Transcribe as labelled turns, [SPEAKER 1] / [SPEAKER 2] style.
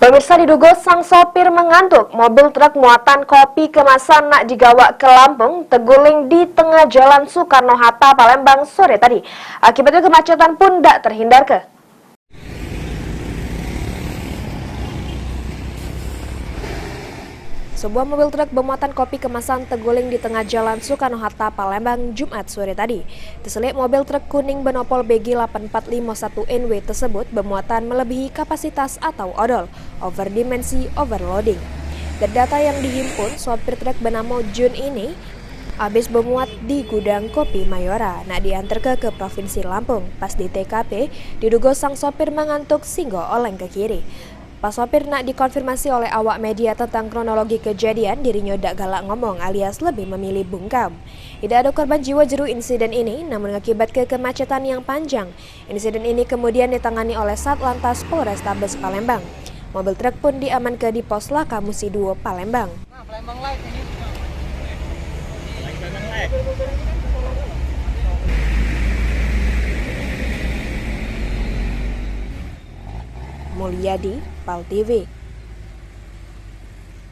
[SPEAKER 1] Pemirsa, diduga sang sopir mengantuk, mobil truk muatan kopi kemasan nak digawa ke Lampung terguling di tengah jalan Soekarno-Hatta, Palembang sore tadi. Akibatnya kemacetan pun tak terhindarkan. Sebuah mobil truk bermuatan kopi kemasan terguling di tengah jalan Soekarno-Hatta, Palembang, Jumat sore tadi. Terselip mobil truk kuning bernomor BG 8451NW tersebut bermuatan melebihi kapasitas atau odol, overdimensi overloading. Dari data yang dihimpun, sopir truk bernama Jun ini habis bermuat di gudang kopi Mayora, nak diantar ke Provinsi Lampung. Pas di TKP, diduga sang sopir mengantuk sehingga oleng ke kiri. Pas sopir nak dikonfirmasi oleh awak media tentang kronologi kejadian, dirinya dak galak ngomong alias lebih memilih bungkam. Tidak ada korban jiwa jeru insiden ini, namun mengakibatkan kemacetan yang panjang. Insiden ini kemudian ditangani oleh Satlantas Polrestabes Palembang. Mobil truk pun diamankan di Pos Laka Musi 2 Palembang. Mulyadi, PAL TV.